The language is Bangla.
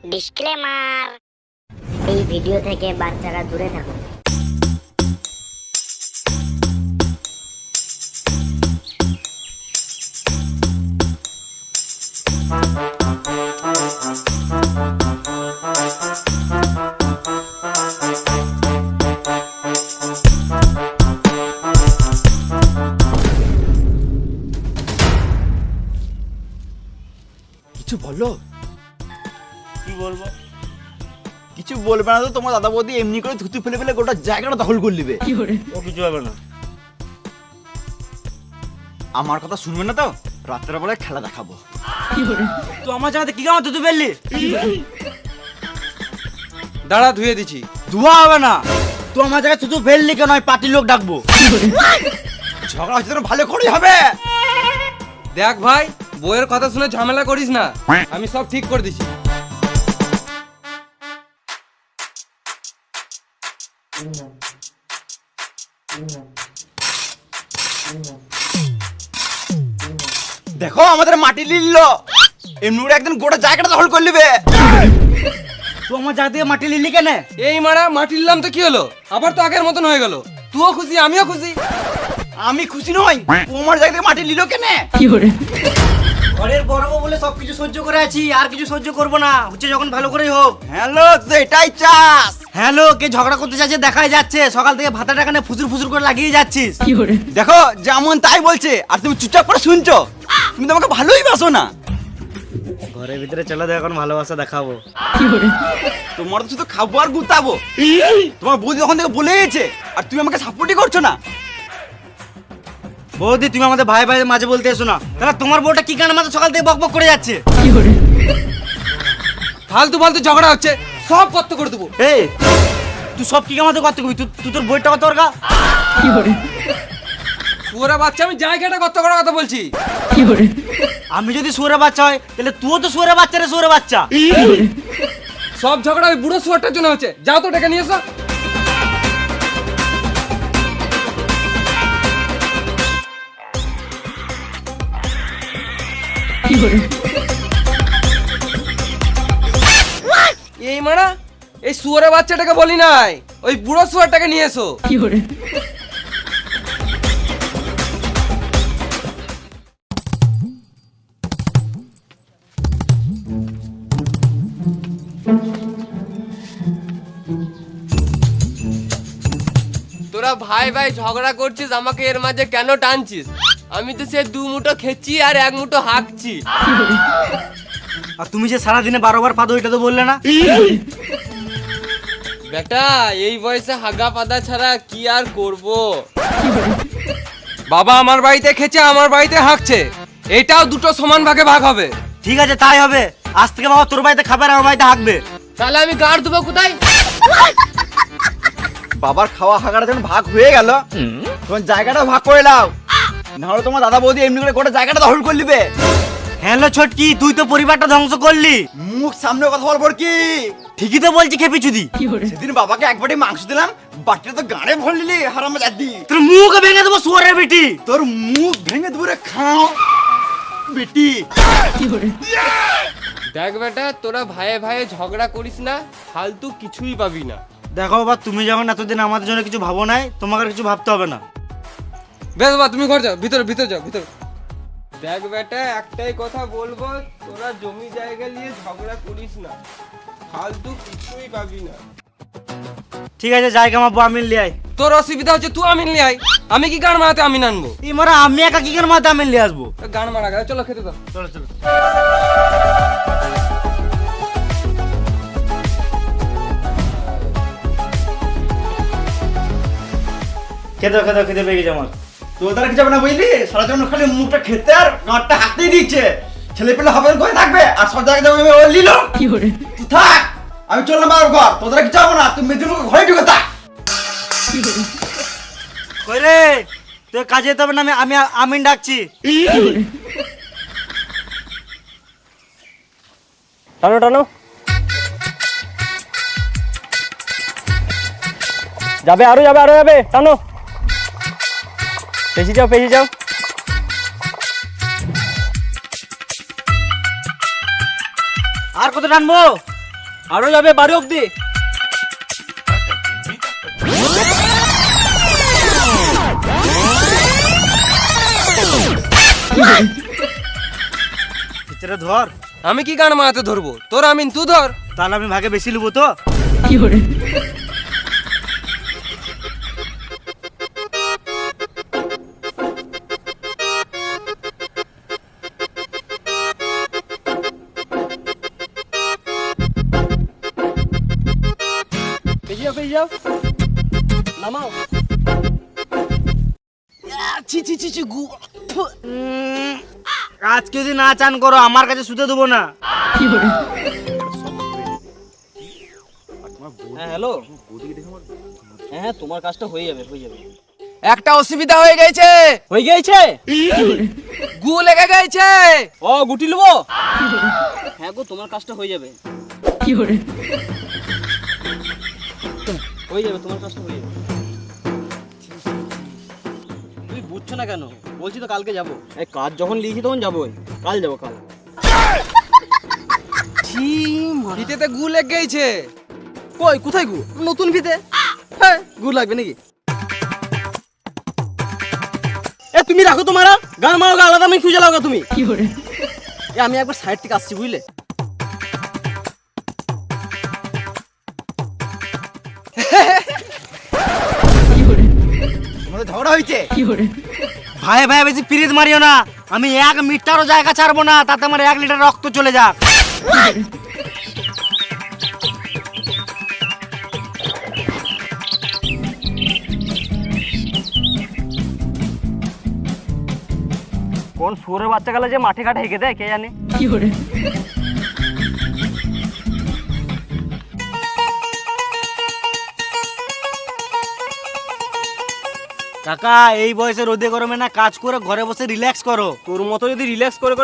ডিসক্লেমার, এই ভিডিও থেকে বাচ্চারা দূরে থাকুন। কিছু বলো। কি বলবো? কিছু বলবে না তো তোমার দাদা বৌদি এমনি করে থুতু ফেলে ফেলে গোটা জায়গাটা দখল করে নেবে। ও কিছু হবে না। আমার কথা শুনবে না তো, রাত্রের বেলায় খেলা দেখাবো। তুই আমার জায়গাতে কি কামাতে তুই ফেললি? দাঁড়া, ধুয়ে দিছি। ধোয়া হবে না। তুই আমার জায়গায় তুই ফেললি কেন? আমি পার্টির লোক ডাকবো। ঝগড়া হচ্ছে তো ভালো করেই হবে। দেখ ভাই, বইয়ের কথা শুনে ঝামেলা করিস না, আমি সব ঠিক করে দিছি। দেখো আমাদের মাটি লিলল, এমনি করে একদিন গোটা জায়গাটা দখল করে নেবে। তুই আমার জায়গা থেকে মাটি লিলি কেন? এই মারা, মাটি নিলাম তো কি হলো? আবার তো আগের মতন হয়ে গেল। তুইও খুশি, আমিও খুশি। আমি খুশি নই, তোমার জায়গা থেকে মাটি লিল কেন? ঘরের বড় বউ বলে সবকিছু সহ্য করে আছি, আর কিছু সহ্য করবো না। হচ্ছে যখন ভালো করেই হোক। হ্যালো, তো এটাই চাস? হ্যালো, কে ঝগড়া করতে চাইছে দেখাই যাচ্ছে। সকাল থেকে ভাতাটা কানে ফুসুর ফুসুর করে লাগিয়ে যাচ্ছিস। দেখো যেমন তাই বলছে, আর তুমি চুপচাপ করে শুনছো। তুমি তো আমাকে ভালোই বাসো না। ঘরের ভিতরে চলে দেখ, এখন ভালোবাসা দেখাবো। তোমার তো শুধু খাবো আর গুতাবো। তোমার বৌদি তখন থেকে বলে গেছে, আর তুমি আমাকে সাপোর্টই করছো না। বৌদি, তুমি আমাদের ভাই ভাই মাঝে বলতে এসো না। তাহলে তোমার বউটা কি কারণে আমাদের সকাল থেকে বকবক করে যাচ্ছে? ফালতু ফালতু ঝগড়া হচ্ছে, সব কত করে দেবো। এই, তুই সব কি আমাদের করতে কবি? তুই তোর বইটা কত দরকার? পুরা বাচ্চা, আমি জায়গাটা কত করার কথা বলছি। আমি যদি সুরে বাচ্চা হয়, তাহলে তুইও তো সুরে বাচ্চা রে, সুরে বাচ্চা। সব ঝগড়া ওই বুড়ো শুয়ারটার জন্য হচ্ছে। যাও তো ডেকে নিয়ে এসো। এই মারা, এই শুয়ারের বাচ্চাটাকে বলি নাই, ওই বুড়ো শুয়ারটাকে নিয়ে এসো। তোরা ভাই ভাই ঝগড়া করছিস, আমাকে এর মাঝে কেন টানছিস? আমি তো সে দু মুঠো খেছি আর এক মুঠো হাঁকছি। আর তুমি যে সারাদিনে 12 বার পাদো, এটা তো বললে না। বেটা, এই বয়সে হাগা পাদা ছাড়া কি আর করব? বাবা আমার বাড়িতে খেছে, আমার বাড়িতে হাঁকছে, এটাও দুটো সমান ভাগে ভাগ হবে। ঠিক আছে, তাই হবে। আজ থেকে বাবা তোর বাড়িতে খাবে আর আমার বাড়িতে হাঁকবে। তাহলে আমি গাড় দেবো কোথায়? বাবার খাওয়া হাগাটা যখন ভাগ হয়ে গেল, তখন জায়গাটা ভাগ করে নাও, নাহলে তোমার দাদা বৌদি এমনি করে গোটা জায়গাটা দখল করে নেবে। হ্যালো ছোটকি, তুই তো পরিবারটা ধ্বংস করলি। মুখ সামনে কথা বলবো কি? ঠিকই তো বলছি খেপি চুদি। সেদিন বাবাকে এক বাটি মাংস দিলাম, বাটিটা তো গাড়ে ভরে নিলি হারামজাদি। তোর মুখ ভেঙে দেবো শুয়ারের বেটি। তোর মুখ ভেঙে দেবো রে খাও বেটি। দেখ বেটা, তোরা ভাইয়ে ভাইয়ে ঝগড়া করিস না, ফালতু কিছুই পাবি না। দেখো বাবা, তুমি যখন এতদিন আমাদের জন্য কিছু ভাবো নাই, তোমাকে আর কিছু ভাবতে হবে না। বেশ বাবা, তুমি ঘর যাও, ভিতরে ভিতরে যাও, ভিতরে। দেখ বেটা, একটাই কথা বলবো, তোরা জমি জায়গা নিয়ে ঝগড়া করিস না, ফালতু কিছুই পাবি না। ঠিক আছে, জায়গা আমার বউ আমিন লিয়ে আয়। তোর অসুবিধা হচ্ছে, তুই আমিন নিয়ে আয়। আমি কি গান মারাতে আমিন আনবো? এই মারা, আমি একা কি করে মাথা আমিন লিয়ে আসবো? গান মারা গেল, চলো খেতে দাও। চলো চলো। খেতে পেয়ে গেছে আমার। তোর দ্বারা কিছু হবে না বুঝলি, সারা জীবন খালি মুখটা খেতে আর গাঁটটা হাতেই দিচ্ছে। ছেলে পেলে হবে করে থাকবে, আর সব জায়গায় যাবে ও লিল। তুই থাক, আমি চললাম বাবার ঘর। তোর দ্বারা কিছু হবে না, তুই মেয়েদের মুখে ঘরে ঢুকে থাক। কই রে, তোর কাজে যেতে হবে না, আমি আমিন ডাকছি। টানো টানো, যাবে আরো যাবে, টানো। পেছি যাও। আর কত টানবো? আরো যাবে বাড়ি অব্দি। ভিতরে ধর। আমি কি গান মারাতে ধরবো? তোর আমিন তুই ধর। তাহলে আমি ভাগে বেশি নেবো তো। পেয়ে যাও নামাও। আজকে যদি না চান করো আমার কাছে শুতে দেবো না। হ্যাঁ হ্যালো, হ্যাঁ তোমার কাজটা হয়ে যাবে হয়ে যাবে। একটা অসুবিধা হয়ে গেছে। হয়ে গেছে? গু লেগে গেছে। ও গুটি নেবো? হ্যাঁ গো তোমার কাজটা হয়ে যাবে হয়ে যাবে, তোমার কাজটা হয়ে যাবে। তুমি বুঝছো না কেন? বলছি তো কালকে যাবো। এই কাজ যখন লিখি তখন যাবো, কাল যাবো কাল। ফিতেতে গু লেগে গেছে। কই কোথায় গু? নতুন ফিতে। হ্যাঁ গু লাগবে নাকি? এ তুমি রাখো তোমার গান মারো, আলাদা আমি খুঁজে লাও তুমি। এ আমি একবার সাইড থেকে আসছি বুঝলে। তোমাদের ঝগড়া হয়েছে? ভাই ভাই বেশি পিরিত মারিও না। আমি 1 মিটারও জায়গা ছাড়বো না, তাতে আমার 1 লিটার রক্ত চলে যাক। কোন শুয়োরের বাচ্চা গেলে যে মাঠে ঘাটে হেঁকে দেয় কে জানে। কাকা এই বয়সে রোদে গরমে না কাজ করে ঘরে বসে রিল্যাক্স করো। তোর মতো যদি রিল্যাক্স করে